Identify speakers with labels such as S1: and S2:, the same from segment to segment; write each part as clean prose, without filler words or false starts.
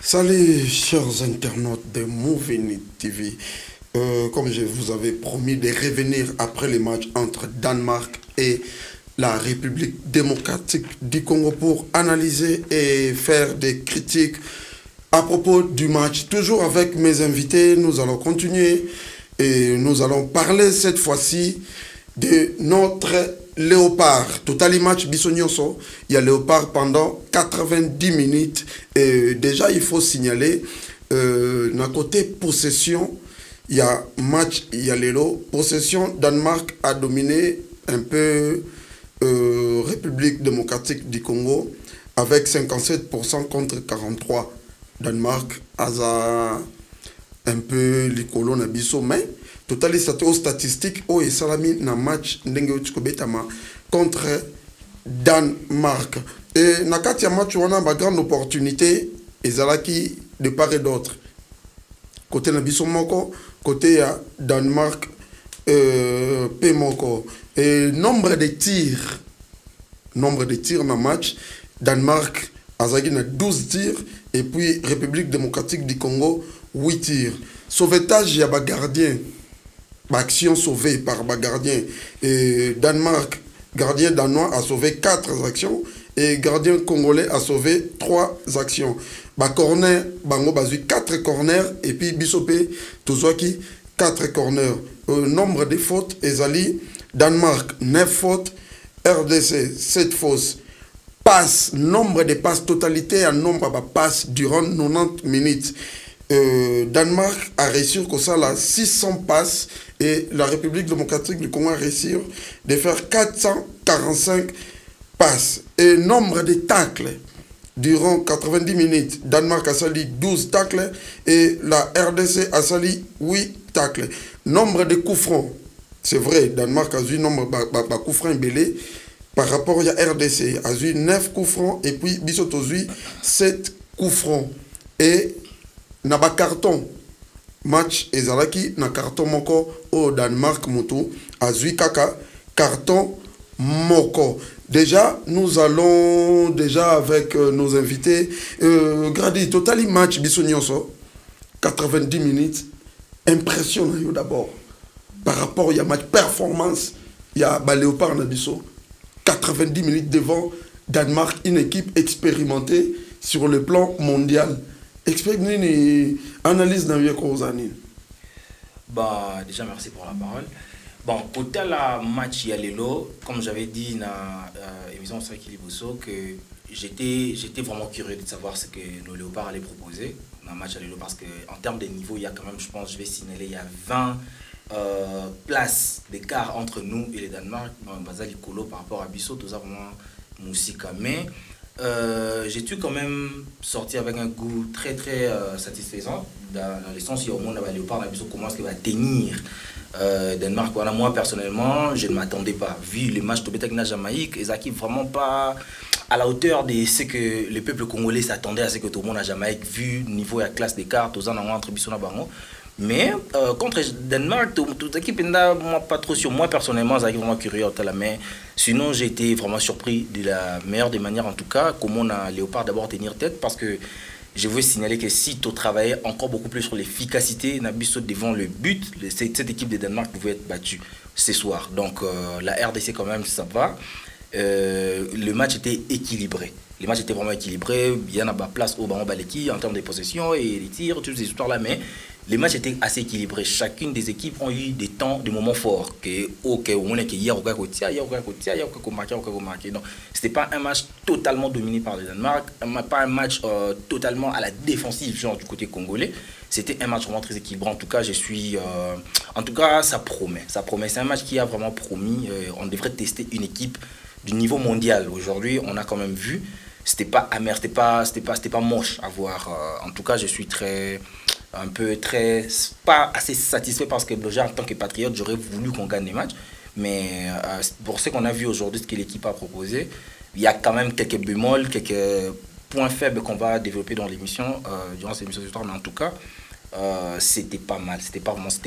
S1: Salut chers internautes de Movie TV. Comme je vous avais promis de revenir après les matchs entre Danemark et la République démocratique du Congo pour analyser et faire des critiques à propos du match. Toujours avec mes invités, nous allons continuer et nous allons parler cette fois-ci de notre Léopard. Total match Bissonioso. Il y a Léopard pendant 90 minutes. Et déjà, il faut signaler, d'un côté possession, il y a match, il y a l'élo. Possession, Danemark a dominé un peu République démocratique du Congo avec 57% contre 43%. Danemark a un peu les colonnes à Bissau, mais total aux statistiques au salami na match ndenge utikobetama contre Danemark. Et nakati ya match wana ba grande opportunité ezalaki de part et d'autre. Côté na Bissau moko, côté ya Danemark pe moko. Et nombre de tirs dans le match, Danemark azaki na 12 tirs et puis République démocratique du Congo 8 tirs. Sauvetage ya ba gardien, action sauvée par ba gardien. Et Danemark, gardien danois a sauvé 4 actions et gardien congolais a sauvé 3 actions. Ba corner, bango bazui 4 corners et puis Bissopé tozwaki 4 corners. Nombre de fautes ezali Danemark 9 fautes, RDC 7 fautes. Passe, nombre de passes, totalité à nombre de passes durant 90 minutes. Danemark a réussi que ça là 600 passes et la République démocratique du Congo a réussi de faire 445 passes. Et nombre de tacles durant 90 minutes, Danemark a sali 12 tacles et la RDC a sali 8 tacles. Nombre de coups francs, c'est vrai, Danemark a eu nombre de coups francs belés. Par rapport à RDC, a eu 9 coups francs et puis Bissot a eu 7 coups francs. Et na ba carton match ezalaki na carton moko au Danemark moto a eu kaka carton moko. Déjà, nous allons déjà avec nos invités. Grady, total match Bissonioso, 90 minutes. Impressionnant d'abord. Par rapport à match performance, il y a Léopard Nabiso. 90 minutes devant Danemark, une équipe expérimentée sur le plan mondial. Explique-nous une analyse dans le
S2: Bah, déjà, merci pour la parole. Bon, côté la match Yalelo, comme j'avais dit dans l'émission sur Kiliboso, que j'étais vraiment curieux de savoir ce que nos léopards allaient proposer dans le match Yalelo, parce qu'en termes de niveau, il y a quand même, je pense, je vais signaler, il y a 20 places d'écart entre nous et les Danemark dans le Basal Icolo par rapport à Bissau, tout ça vraiment Moussika. Mais j'ai dû quand même sortir avec un goût très très satisfaisant dans le sens où au moins le Léopard Bissau commence à tenir Danemark. Voilà, moi personnellement, je ne m'attendais pas. Vu les matchs de la Jamaïque, ils n'arrivent vraiment pas à la hauteur de ce que le peuple congolais s'attendait à ce que tout le monde à Jamaïque, vu le niveau et la classe d'écart, tout ça entre Bissau et Bango. Mais contre Danemark, toute l'équipe, moi pas trop sûr. Moi personnellement, j'ai vraiment curieux. Mais sinon, j'ai été vraiment surpris de la meilleure des manières, en tout cas, comment on a Léopard d'abord tenir tête, parce que je veux signaler que si tu travaillais encore beaucoup plus sur l'efficacité, Nabiso devant le but, cette équipe de Danemark pouvait être battue ce soir. Donc la RDC quand même, ça va. Le match était équilibré. Le match était vraiment équilibré. Il y en a pas place au Baron Baleki en termes de possession et les tirs, toutes ces histoires-là. Mais les matchs étaient assez équilibrés. Chacune des équipes ont eu des temps, des moments forts. Donc, c'était pas un match totalement dominé par le Danemark, pas un match totalement à la défensive, genre du côté congolais. C'était un match vraiment très équilibré. En tout cas, en tout cas, ça promet. Ça promet. C'est un match qui a vraiment promis. On devrait tester une équipe du niveau mondial. Aujourd'hui, on a quand même vu. C'était pas amer, c'était pas moche à voir. En tout cas, je suis pas assez satisfait parce que déjà en tant que patriote, j'aurais voulu qu'on gagne les matchs. Mais pour ce qu'on a vu aujourd'hui, ce que l'équipe a proposé, il y a quand même quelques bémols, quelques points faibles qu'on va développer dans l'émission, durant cette émission ce soir. Mais en tout cas, c'était pas mal. C'était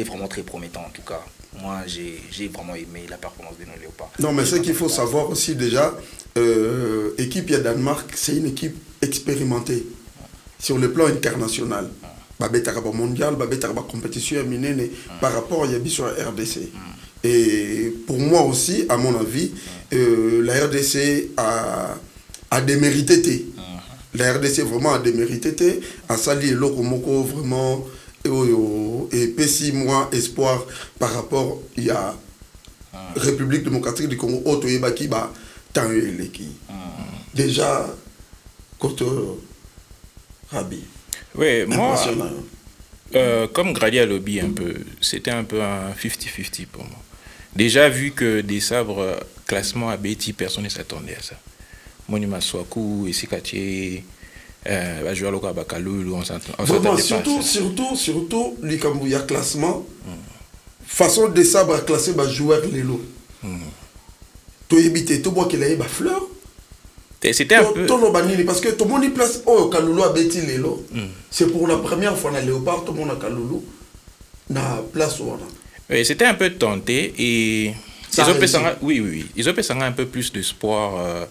S2: vraiment très promettant en tout cas. Moi, j'ai vraiment aimé la performance de nos léopards.
S1: Non, mais ce qu'il faut savoir aussi déjà, équipe Danemark, c'est une équipe expérimentée. sur le plan international. Babetaka ba mondial, babetaka ba compétition minene par rapport à Yabi sur la RDC. Et pour moi aussi, à mon avis, la RDC a démérité. La RDC vraiment a démérité. A sali et Lokomoko vraiment et pessi moi espoir par rapport il y a République démocratique du Congo auto yebaki ba tant eleki. Déjà côté Rabi.
S3: Oui, moi comme Grady a lobby un peu, c'était un peu un 50-50 pour moi. Déjà vu que des sabres classement à Betty, personne ne s'attendait à ça. Monima Swaku et Sikati va jouer à l'Oka Bakalou, on s'attendait
S1: surtout l'Ikambouya classement. Façon des sabres à classer bah joueur Lelo. Tu éviter tout bois qu'il a eu bah fleur.
S3: C'était un peu
S1: parce que tout le monde place oh Kaloulou a Betty Lelo. C'est pour la première fois dans Léopard tout le monde a Kaloulou na place où on a.
S3: Oui, c'était un peu tenté et ils ont fait un peu plus d'espoir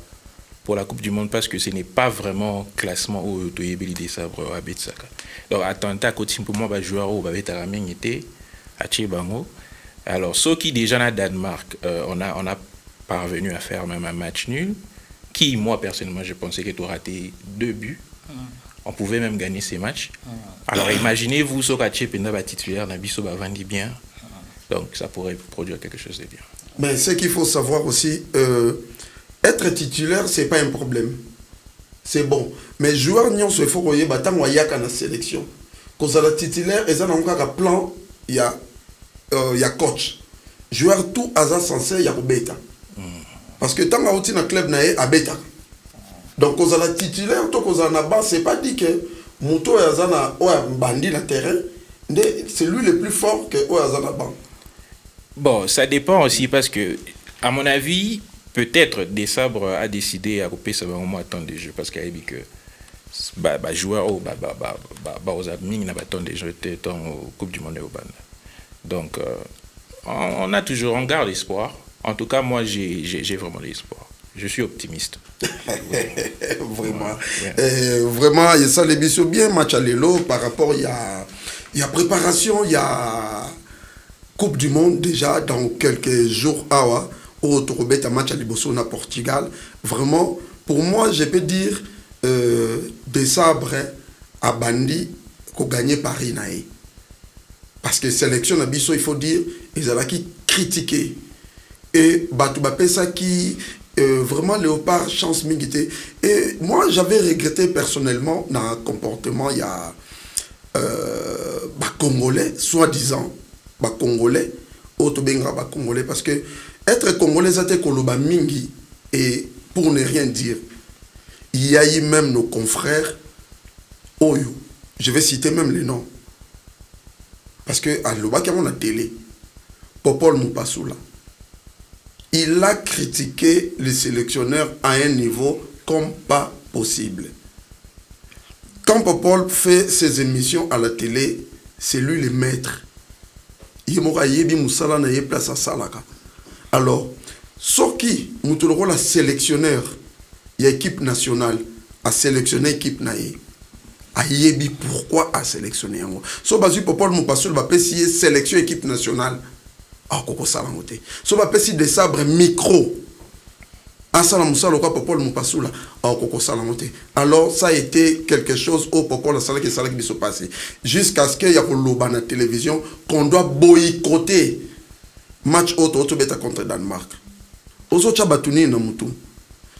S3: pour la Coupe du Monde parce que ce n'est pas vraiment classement au Toyebeli des sabres à Betsaka. Donc attentat côté pour moi bah joueur au Babetarameng était à Tchebango. Alors ceux qui déjà dans Danemark on a parvenu à faire même un match nul qui moi personnellement je pensais qu'il aurait raté 2 buts. On pouvait même gagner ces matchs. Alors imaginez-vous ce qu'à Tchependa va titulaire Nabiso va vendre bien. Donc ça pourrait produire quelque chose de bien.
S1: Mais ce qu'il faut savoir aussi, être titulaire, ce n'est pas un problème. C'est bon. Mais joueur n'y se faut qu'il y ait la sélection. Quand on est titulaire, il y a un plan, il y a coach. Joueur tout hasard censé, il y a bêta. Parce que tant que tu as un club, il y a bêta. Donc quand on est titulaire, quand on est bas, ce n'est pas dit que Mouto est un bandit dans le terrain. C'est lui le plus fort que Oazana.
S3: Bon, ça dépend aussi parce que, à mon avis, peut-être des sabres a décidé à couper ça va au moins temps de jeu parce qu'il y a dit que joueur aux amis n'a pas tant de jeux tant au Coupe du Monde au Ban. Donc on a toujours on garde espoir. En tout cas, moi j'ai vraiment l'espoir. Je suis optimiste.
S1: Vraiment. Vraiment, il y a ça les bisous bien match à l'élo par rapport il y a préparation, il y a Coupe du Monde déjà dans quelques jours au Torobet à match à Liboso na Portugal. Vraiment, pour moi, je peux dire des sabres à Bandi qu'on gagnait Paris naï. Parce que sélection à Bisso, il faut dire, ils ont qui critiqué et Batouba ça qui vraiment Léopard chance mingité. Et moi, j'avais regretté personnellement dans un comportement il y a Congolais, soi-disant. Congolais, Congolais, parce que être Congolais, c'était Koloba Mingi, et pour ne rien dire, il y a eu même nos confrères, Oyo, je vais citer même les noms, parce que à Lobaka, on a télé, Popol Moupassoula, il a critiqué les sélectionneurs à un niveau comme pas possible. Quand Popol fait ses émissions à la télé, c'est lui le maître. Alors, ce qui, nous la sélectionneur, il y a équipe nationale, a sélectionné l'équipe naïe. A yebi pourquoi a sélectionné yango. So bazu Popol Moupassoul va pécier sélection équipe nationale. Ah koko salamote. So va pécier des sabres micro. Asala Moussala quoi Popol Moupassoula. Ah koko salamote. Alors ça a été quelque chose au Popol Sala qui se passé. Jusqu'à ce qu'il y a pour l'oba na télévision qu'on doit boycotter match auto beta contre Danemark. Ozo chabatuni na mutu.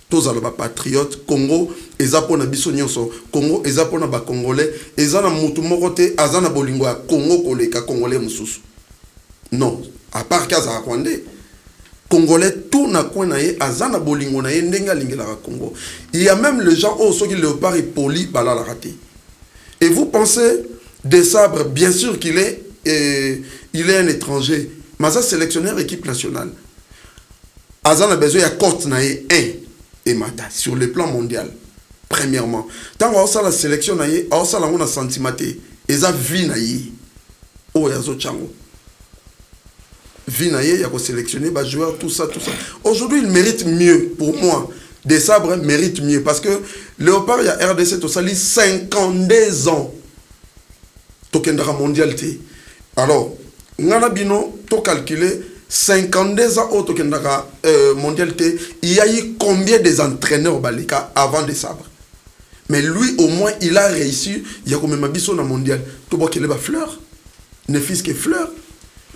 S1: Tous les patriotes Congo ezapo na biso nyonso Congo ezapo na ba congolais ezana mutu mokote azana bolingo ya Congo koleka congolais mususu. Non, à part kaza Rwandais congolais tout na kona ye azana bolingo na ye ndenga lingela ka Congo. Il y a même les gens au soki Léopard et poli bala la raté. Et vous pensez des sabres bien sûr qu'il est un étranger, mais ça sélectionneur équipe nationale. Azana besoin ya cote na ye 1 et mata sur le plan mondial. Premièrement, tant que la sélection na ye, ça la on a sentimenté, et ça vie na ye. Oh yazo chango. Vie na ye, il y a sélectionné bah joueur tout ça. Aujourd'hui, il mérite mieux pour moi Des sabres méritent mieux. Parce que Léopard, il y a RDC, tout ça, 52 ans. Tokendra mondialité. Alors, Ngana Bino, to calculé 52 ans au Tokendra mondialité. Il y a eu combien des entraîneurs Balika avant des sabres? Mais lui, au moins, il a réussi. Il y a combien de dans mondial. Tu vois qu'il est fleur. Ne fils que fleur.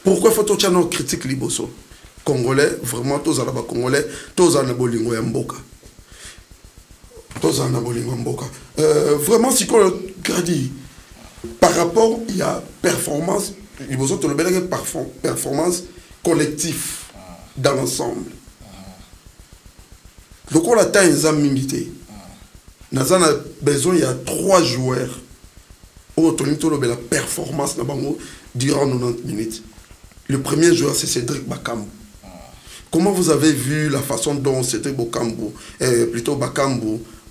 S1: Pourquoi faut-il que nous critique Liboso? Congolais, vraiment, tous les Congolais, tous les Bolingo et Mboka. Tous les Bolingo et Mboka. Vraiment, si on dit, par rapport, il y a performance, Liboso, tu le performance collective dans l'ensemble. Donc, on attend une amitié. Nous avons besoin, il y a 3 joueurs où on a la performance durant 90 minutes. Le premier joueur, c'est Cédric Bakambu. Comment vous avez vu la façon dont Cédric Bakambu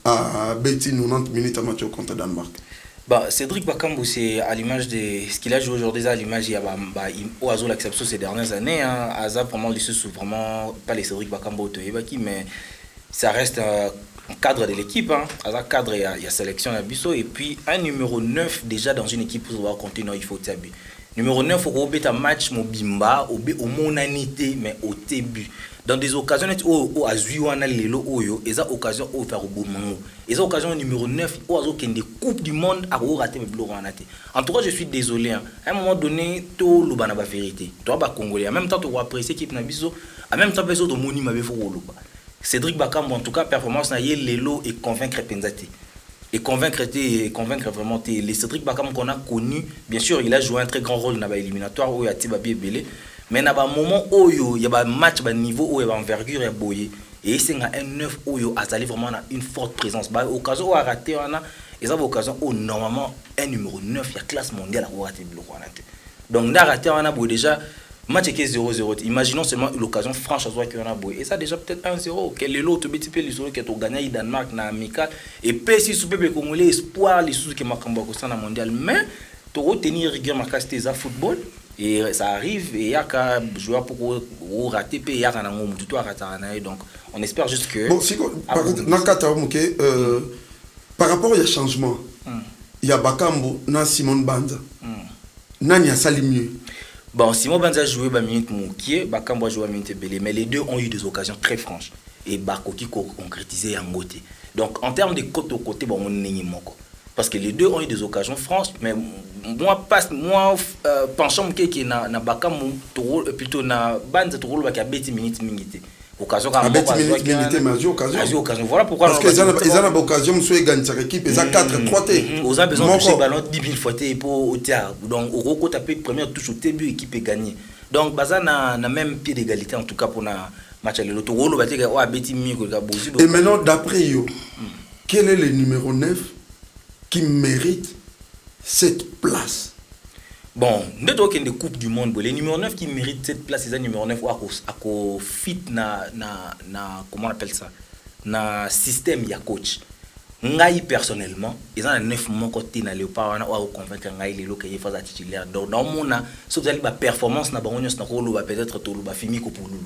S1: a bêti 90 minutes à match contre Danemark?
S2: Cédric Bakambu, c'est à l'image de ce qu'il a joué aujourd'hui, à l'image, il y a l'exception ces dernières années. Aza, vraiment, vraiment, pas les Cédric Bakambu, mais ça reste un cadre de l'équipe. Aza cadre, il y a sélection à Bisso. Et puis, un numéro 9, déjà dans une équipe, pour pouvoir compter, non, il faut Tabi. Numéro 9, il faut que un match Mobimba, au monanité, mais au début. Dans des occasions où Azuiwana Lelo Oyo, et ça occasion où faire au beau mango. Et ça occasion numéro 9, où Azo qui des coupes du monde à rater mes blocs en athée. En tout cas, je suis désolé. À un moment donné, tout le banaba vérité. Toi, Congolais. En même temps, tu vas apprécier l'équipe Nabiso. En même temps, tu vas moni ma Cédric Bakambu, en tout cas, performance na Lelo et convaincre Penzate. Et convaincre vraiment les Cédric Bakambu qu'on a connu. Bien sûr, il a joué un très grand rôle dans l'éliminatoire où il y a Tibabi et Belé. Mais il y a un moment où il y a un match, un niveau où il y a une envergure et boyé. Et c'est un 9 où il a vraiment une forte présence. Occasion où il a raté, il y a une occasion où normalement un numéro 9, il y a classe mondiale à rater le bloc. Donc, il a raté, on a déjà match qui est 0-0. Imaginons seulement l'occasion franche à soi qu'il y a boyé. Et ça déjà peut-être 1-0. Quel est l'autre petit peu les qui ont gagné au Danemark, dans l'amical. Et puis si le peuple congolais espoir les sous qui marquent en mondial. Mais tu retenir rigueur marquage des football. Et ça arrive, et il y a qu'un joueur pour rater, et il y a un homme tout à rater. Donc, on espère juste que.
S1: Bon, si par rapport au changement, il y a Bakambu, il y a Simon Banza. Il y a Salimie.
S2: Bon, Simon Banza a joué minute Moukié, Bakambu a joué minute Belé, mais les deux ont eu des occasions très franches. Et Bakoki concrétisé en côté. Donc, en termes de côté au côté, bon, on est moko. Parce que les deux ont eu des occasions franches, mais moi penchant que na Bakambu plutôt na Banza to rôle qui a bêti minute mingité. Occasion quand
S1: même occasion. Voilà pourquoi parce qu'ils ont une occasion monsieur gagne sa équipe ils ont 4-3 t.
S2: Aux a besoin de toucher ballon 10 000 fois pour au théâtre. Donc au Roko taper première touche au début équipe est gagnée. Donc Baza na même pied d'égalité en tout cas pour na match le to rôle ba teka o a bêti mingi ko bozi.
S1: Et maintenant d'après yo quel est le numéro 9 qui mérite cette place?
S2: Bon, nous avons des Coupes du Monde. Les numéro 9 qui méritent cette place, c'est le numéro 9 à fit comment on appelle ça? Na système ya coach. Ngai personnellement, ils ont un 9 mon côté na Léopard ou convaincre ngai les locaux qui font titulaire. Donc dans mon si vous avez la performance na bango na rôle ba peut-être tout ba fini ko pour nous.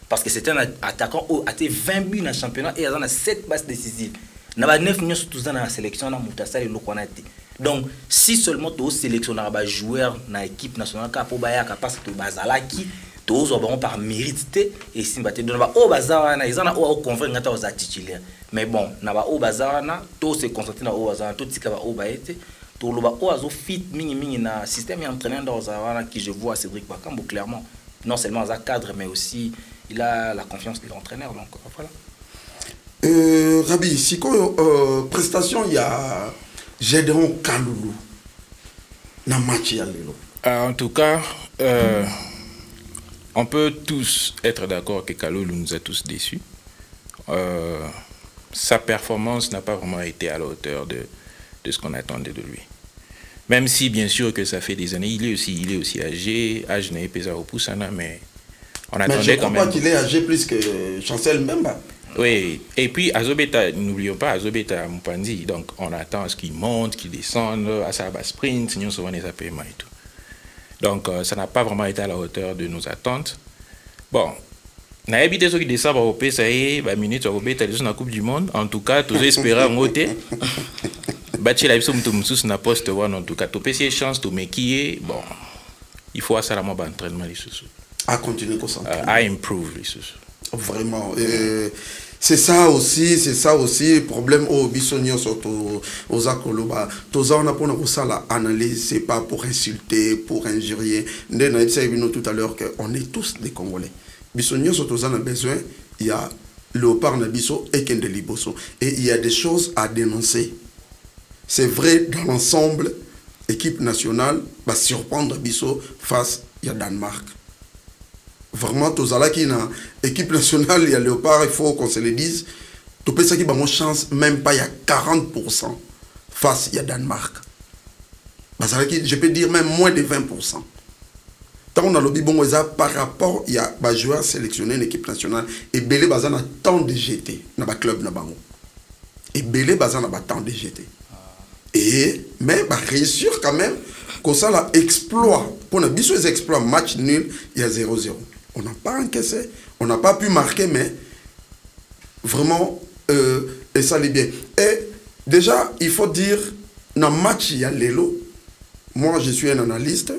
S2: Parce que c'était un attaquant a été 20 buts dans le championnat et il a 7 passes décisives. Na ba 9 millions surtout dans la sélection na Moutasal et Lokonate. Donc, si seulement tu sélectionnes un joueur dans l'équipe nationale, pour parce que tu as par mérite, et si tu as bazar, ils ont convaincre aux titulaires. Mais bon, au bazar, tout se concentrer dans au bazar, tout ce qui va au baïté, tout le bazar, fit, mini, na système entraîneur dans bazar, qui je vois Cédric Bakambu clairement. Non seulement un cadre, mais aussi il a la confiance de l'entraîneur. Donc,
S1: voilà. Rabi, si prestation, il y a. Gédéon Kaloulou na match yalelo.
S3: En tout cas, on peut tous être d'accord que Kaloulou nous a tous déçus. Sa performance n'a pas vraiment été à la hauteur de ce qu'on attendait de lui. Même si, bien sûr, que ça fait des années, il est aussi âgé, âge n'est pas au Poussana, mais on attendait quand même.
S1: Mais je crois pas qu'il est âgé plus que Chancel Mbemba.
S3: Oui, et puis Azobeta, n'oublions pas Azobeta Mupandi, donc on attend à ce qu'il monte, qu'il descende, à sa base sprint, sinon souvent les APMA et tout. Donc ça n'a pas vraiment été à la hauteur de nos attentes. Bon, nayebi te soki décembre akopesa ye baminute akobeta liso na coupe du monde. En tout cas tozoespéra yango te batiela biso moto mosusu na poste wana. En tout cas topesi ye chance tomeki ye. Bon, il faut asala mwa baentraînement lisusu
S1: à continuer concentrer,
S3: à improve lisusu.
S1: Vraiment. C'est ça aussi, problème au bisonio surtout aux akoloba. Tous on a pour nous ça la analyse, c'est pas pour insulter, pour injurier. Nous tout à l'heure qu'on est tous des Congolais. Bisonio surtout on a besoin, il y a Léopard Nabiso et Kende Liboso. Et il y a des choses à dénoncer. C'est vrai dans l'ensemble, équipe nationale va surprendre Bisso face à Danemark. Vraiment, tous qui na équipe nationale, il y a Léopard, il faut qu'on se le dise. Tu peux ça qui a une chance, même pas il y a 40% face à Danemark. Je peux dire même moins de 20%. Tant on a lobby bon par rapport il y a des joueurs sélectionnés en équipe nationale et Belé Bazan a tant de GT dans le club na bango. Et Belé Bazan a tant de GT. Et mais réussir quand même qu'on ça la exploit pour nous les exploits match nul il y a 0-0. On n'a pas encaissé, on n'a pas pu marquer, mais vraiment et ça l'est bien. Et déjà il faut dire dans le match il y a Lelo. Moi je suis un analyste.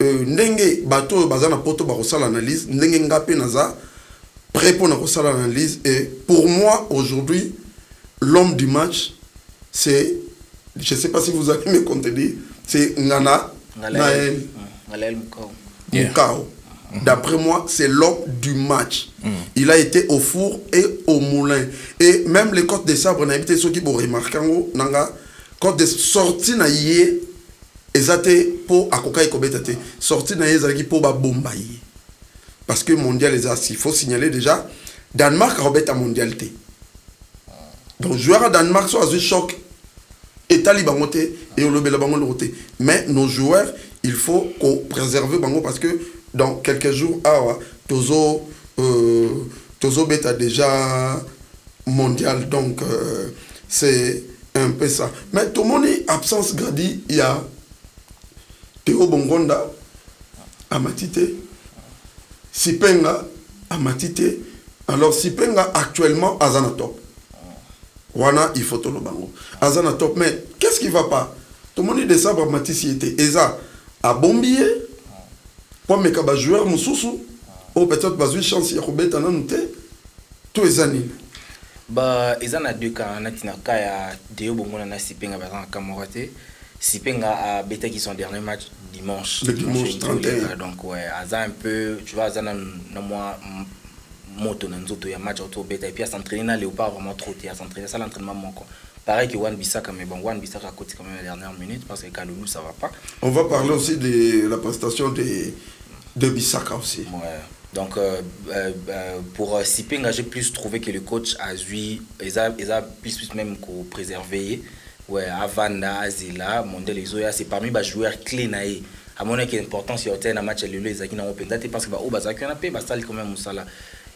S1: Ndenge bateau bazana poto ba l'analyse, ndenge ngapé naza prêt pour na l'analyse. Et pour moi aujourd'hui l'homme du match c'est, je ne sais pas si vous allez me contredire, c'est Ngana Naël Mukao. D'après moi, c'est l'homme du match. Il a été au four et au moulin. Et même les côtes des sabres, n'a été ceux qui vont remarquer, quand des sorties na yé, ezate pour akoka ekobetate, sorties na yé ezaki pour ba bombaye. Parce que mondial il faut signaler déjà, Danemark a rebête à mondialité. Donc joueur à Danemark soit un choc. État libangote et au lobby la bango. Mais nos joueurs, il faut qu'on préserve bango parce que dans quelques jours, Tozo Beta déjà mondial, donc c'est un peu ça. Mais tout le monde est absence gradi, il y a Théo Bongonda à Matite, Sipenga à Matite. Alors Sipenga actuellement à Zanatop. Wana il faut tout le bango. Azana top, mais qu'est-ce qui va pas? Tout le monde est de ça pour Matisse était. Eza a bombier. Pour mes cabas joueurs mususu. Ou peut-être pas une chance y a Robert Ananoute. Tout les années.
S2: Bah, ils en a deux cas. Natina Kaya Deo Bongo na Sipenga bazan Kamorate. Sipenga a bêté qui son dernier match dimanche.
S1: Le dimanche 31.
S2: Donc ouais, Aza un peu, tu vois, Aza na moi moto na nzoto ya match auto beta et puis à s'entraîner na Léopard vraiment trop à s'entraîner ça l'entraînement manque. Pareil que Wan Bissaka, mais bon, Wan Bissaka a côté quand même la dernière minute parce que Kaloulou ça va pas.
S1: On va parler aussi de la prestation de Bissaka aussi.
S2: Ouais. Donc pour Sipenga, j'ai plus trouvé que le coach a eu plus même qu'on préservé. Ouais, Avanda, Azila, Mondel Ezoya, c'est parmi les joueurs clés naïs. À mon avis, l'importance il y a un match à l'Elo, ils ont open date parce que au Bazaki on a payé basal quand même Moussala.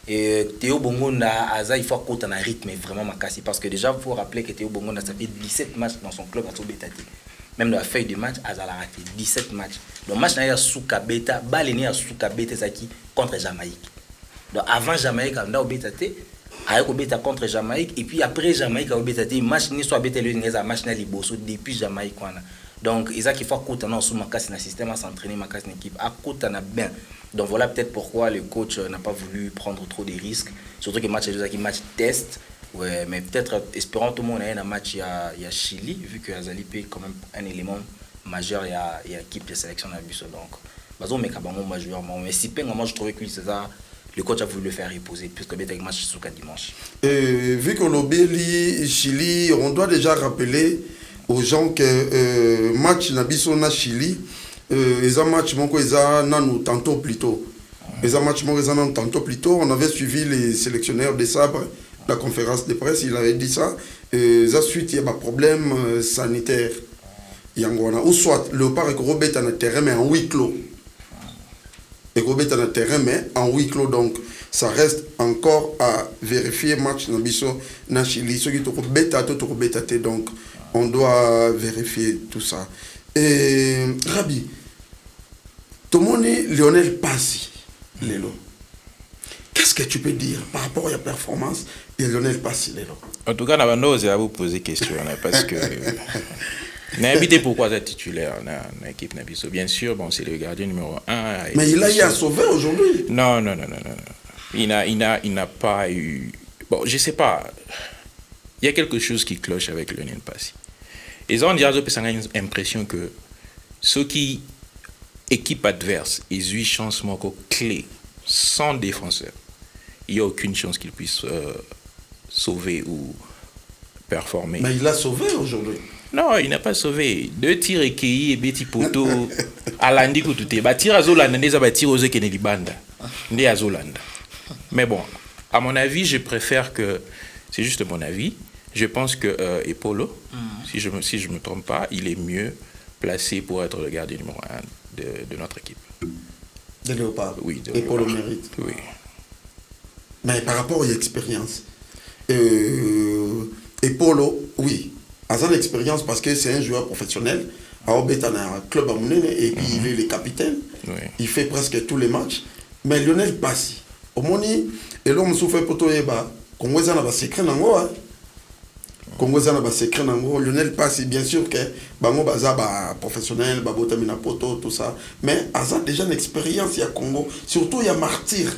S2: Et Théo Bongonda, Aza, il faut qu'on ait un rythme vraiment macassi. Parce que déjà, il faut rappeler que Théo Bongonda, ça fait 17 matchs dans son club à Sobetati. Même dans la feuille de match, Aza a raté 17 matchs. Le match n'a pas Souka Beta, Baleni a Souka Beta contre Jamaïque. Donc avant Jamaïque, on a Obetati, a Beta contre Jamaïque. Et puis après Jamaïque, a Obetati, match ni soit Beta, il y a un match Liboso depuis Jamaïque. Donc, il faut qu'on ait un système à s'entraîner, une équipe, à côté bien. Donc voilà peut-être pourquoi le coach n'a pas voulu prendre trop de risques. Surtout que le match est un match test. Ouais, mais peut-être espérons tout le monde a un match il y a Chili, vu que Azali est quand même un élément majeur, il y a l'équipe de sélection à Busso. Donc, mais si moi je trouvais que le coach a voulu le faire reposer, puisque le match est sur dimanche.
S1: Vu que l'Obéli, Chili, on doit déjà rappeler aux gens que match Nabiso na Chili, ils ont match tantôt plus tôt. Ils ont match tantôt plus tôt. On avait suivi les sélectionneurs des sabres, la conférence de presse, il avait dit ça. Ensuite, il y a un problème sanitaire. Ou soit Léopard et Robert en terrain, mais en huis clos. Et Robert en terrain, mais en huis clos. Donc, ça reste encore à vérifier match Nabiso na Chili. Ceux qui sont bêta, donc on doit vérifier tout ça. Et Rabi, tout le monde est Lionel Passi, Lelo. Qu'est-ce que tu peux dire par rapport à la performance de Lionel Passi?
S3: En tout cas, on a osé vous poser question parce que n'habitez pourquoi c'est titulaire dans l'équipe Nabiso. Bien sûr, bon, c'est le gardien numéro 1.
S1: Mais il a eu à sauver aujourd'hui.
S3: Non. Il n'a pas eu. Bon, je sais pas. Il y a quelque chose qui cloche avec Lionel Passi. Ils ont déjà l'impression que ceux qui équipe adverse, ils ont une chance clé sans défenseur. Il n'y a aucune chance qu'ils puissent sauver ou performer.
S1: Mais il a sauvé aujourd'hui.
S3: Non, il n'a pas sauvé. 2 tirs écueillis et Betty Poto à l'andi que tout est. Bah, tir à Zolanda, des tirs aux Kenedy Banda. Des à Zolanda. Mais bon, à mon avis, je préfère que. C'est juste mon avis. Je pense que Epolo, si je me trompe pas, il est mieux placé pour être le gardien numéro 1 de notre équipe.
S1: De Léopard.
S3: Oui, de
S1: Epolo
S3: Léopard.
S1: mérite.
S3: Oui.
S1: Mais par rapport à l'expérience, Epolo, oui, a son expérience parce que c'est un joueur professionnel. Alors, il est dans un club à Mounene et puis il est le capitaine.
S3: Oui.
S1: Il fait presque tous les matchs. Mais Lionel Passi, au Moni, et l'homme souffre pour toi, Congo Zana va s'écrire dans le Congo Zana va s'écrire dans le Lionel Passi, bien sûr que Bango Baza professionnel, Babotamina Poto, tout ça. Mais a déjà une expérience, il y a Congo. Surtout, il y a Martyr.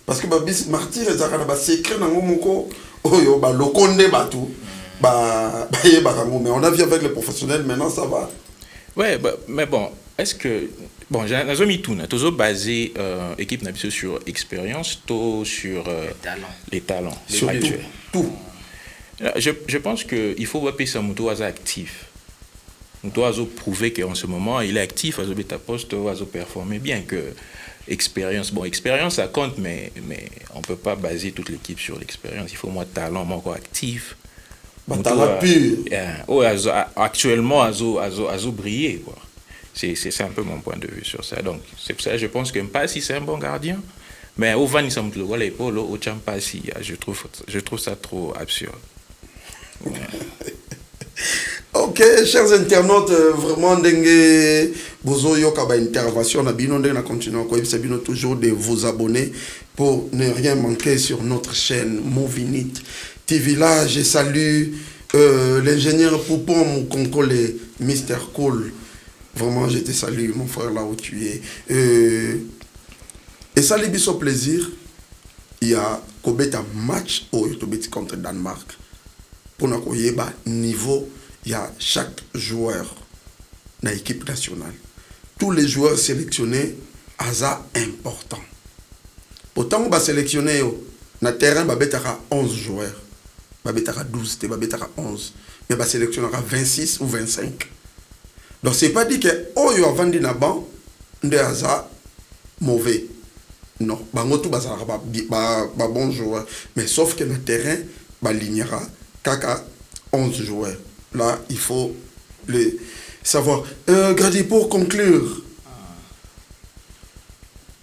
S1: Parce que Martyr, il y a s'écrire dans le Moko, le Condé, tout. Mais on a vu avec les professionnels, maintenant ça va.
S3: Ouais, mais bon, est-ce que. Bon, j'ai mis tout. Nous avons basé l'équipe Nabiso sur expérience, tout sur les talents.
S1: Sur tout.
S3: Je pense qu'il faut voir ça Mouto actif. Nous devons prouver qu'en ce moment, il est actif, il a performer bien que expérience. Bon, expérience, ça compte, mais on ne peut pas baser toute l'équipe sur l'expérience. Il faut moins de talent, moins encore actif.
S1: Talent pur.
S3: Actuellement, à briller, quoi. C'est un peu mon point de vue sur ça. Donc, c'est pour ça que je pense que Mpassi, c'est un bon gardien. Mais au Van, au Champassi, je trouve ça trop absurde. Ouais.
S1: Ok, chers internautes, vraiment, dengue, bozo yoka intervention, na bino dengue na continuer quoi, c'est bino toujours de vous abonner pour ne rien manquer sur notre chaîne Movinit TV. Là, je salue l'ingénieur Poupon Moukonkole, Mr. Cool. Vraiment, je te salue, mon frère, là où tu es. Et ça, les au plaisir, il y a un match au Yotobeti contre Danemark. Pour nous, niveau, il y a chaque joueur dans l'équipe nationale. Tous les joueurs sélectionnés, ça important. Pourtant, on va sélectionner dans le terrain, on va 11 joueurs. On va 12, on va 11. Mais on va sélectionner 26 ou 25. Donc, ce n'est pas dit que oh, il y a vendu na ban, on est mauvais. Non, bango tout bon joueur. Mais sauf que le terrain, lignera kaka 11 joueurs. Là, il faut les savoir. Grady, pour conclure,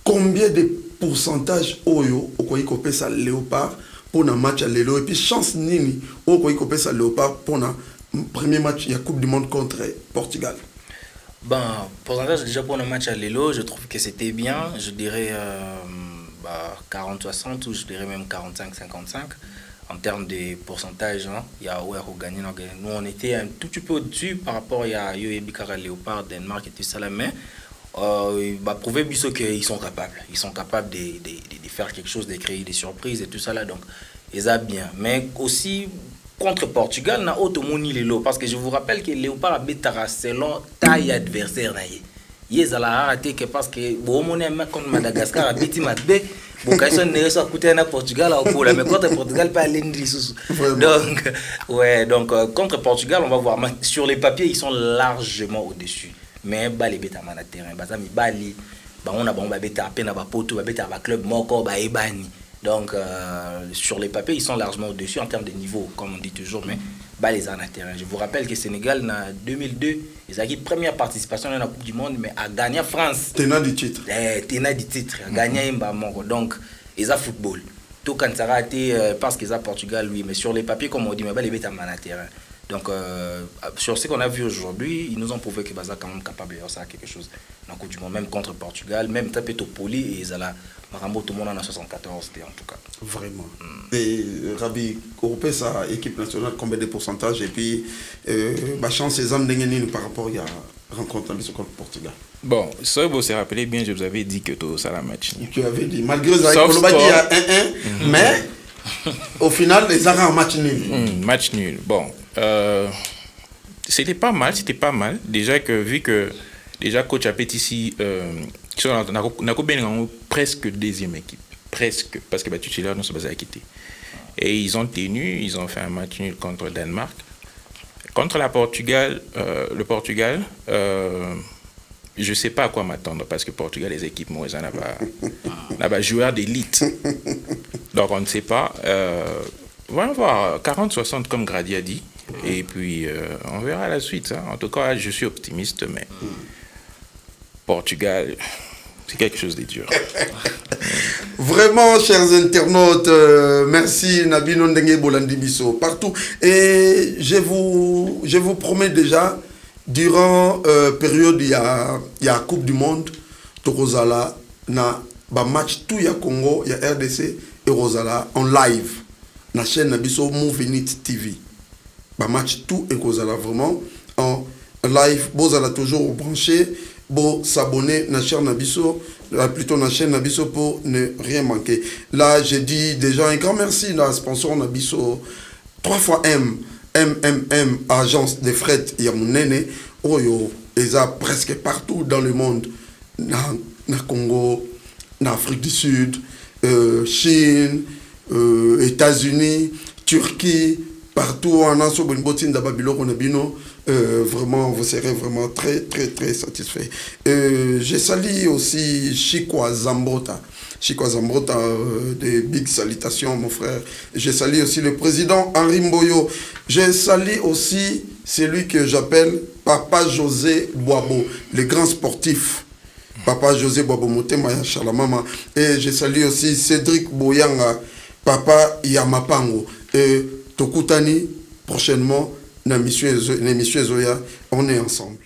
S1: combien de pourcentage Oyo au Koïkopé sa Léopard pour un match à l'élo et puis chance Nini au Koïkopé sa Léopard pour un premier match, il y a Coupe du Monde contre Portugal?
S2: Ben, pourcentage déjà pour le match à l'élo, je trouve que c'était bien. Je dirais 40-60 ou je dirais même 45-55 en termes de pourcentage. Hein. Il y a Ouero gagné. Nous, on était un tout petit peu au-dessus par rapport à Yoébikara Léopard, Danemark et tout ça. Mais il va prouver qu'ils sont capables. Ils sont capables de faire quelque chose, de créer des surprises et tout ça. Là. Donc, ils ont bien. Mais aussi, contre Portugal, na automoni lelo parce que je vous rappelle que Léopard a bétara selon taille adversaire na ye. Ils ont raté que parce que bon mon ami contre Madagascar a béti matbe, bon quand ils sont nerveux à côté na Portugal au pôle, mais contre Portugal pas l'indri. Donc ouais, donc contre Portugal, on va voir sur les papiers, ils sont largement au-dessus. Mais ba les béta man terrain, ba mi bali, ba on a bon ba béta à peine ba poto, ba béta ba club moko ba ebani. Donc, sur les papiers, ils sont largement au-dessus en termes de niveau, comme on dit toujours, mais les en terrain. Je vous rappelle que Sénégal, en 2002, ils ont eu première participation dans la Coupe du Monde, mais a gagné France.
S1: Tenant du titre.
S2: Tenant du titre, a gagné Mbamoko. Donc, ils ont football. Tout quand ça a été, parce qu'ils ont Portugal, oui, mais sur les papiers, comme on dit, mais les bêtes en terrain. Donc, sur ce qu'on a vu aujourd'hui, ils nous ont prouvé que Baza est quand même capable de faire ça quelque chose dans la Coupe du Monde, même contre Portugal, même Tapeto Poli et Zala. Marambo, tout le monde en a 74, c'était en tout cas.
S1: Vraiment. Et Rabi, Europé, sa équipe nationale, combien de pourcentage? Et puis, ma chance, c'est par rapport à la rencontre contre le Portugal.
S3: Bon, ça, vous vous rappelez bien, je vous avais dit que tout ça, la match.
S1: Tu avais dit, malgré ça, il y a 1-1, mais au final, les arrêts en match nul.
S3: Match nul. Bon, c'était pas mal. Déjà que, vu que, déjà, coach Apetici, on a presque deuxième équipe. Presque, parce que titulaire, nous sommes quittés. Et ils ont tenu, ils ont fait un match nul contre le Danemark. Contre le Portugal, je ne sais pas à quoi m'attendre parce que Portugal, les équipes, moi, ils n'ont pas joueur d'élite. Donc, on ne sait pas. On va voir 40-60 comme Grady a dit. Et puis, on verra la suite. Hein. En tout cas, je suis optimiste, mais Portugal, c'est quelque chose de dur.
S1: Vraiment, chers internautes, merci Nabino Ndenge Bolandibiso partout. Et je vous promets déjà, durant période il y a Coupe du Monde, Torozala na ba match tout ya Congo, il y a RDC et Rosala en live na chaîne Nabiso Movinit TV. Ba match tout et Rosala vraiment en live. Bozala toujours branché. Bon, s'abonner na chaîne Nabiso, plutôt na chaîne Nabiso pour ne rien manquer. Là, j'ai dit déjà un grand merci à sponsor Nabiso 3 fois MMM, agence de fret Yamounene, Oyo, ils ont presque partout dans le monde, na Congo, na Afrique du Sud, Chine, États-Unis, Turquie, partout en Anso Bonbotin da Babylone Konabino. Vraiment, vous serez vraiment très, très, très satisfait. Je salue aussi Chikwa Zambota. Chikwa Zambota, des big salutations, mon frère. Je salue aussi le président Henri Mboyo. Je salue aussi celui que j'appelle Papa José Boabo, le grand sportif. Papa José Boabo Motema Chalamama. Et je salue aussi Cédric Boyanga, Papa Yamapango. Et Tokutani, prochainement, l'émission Zoya, on est ensemble.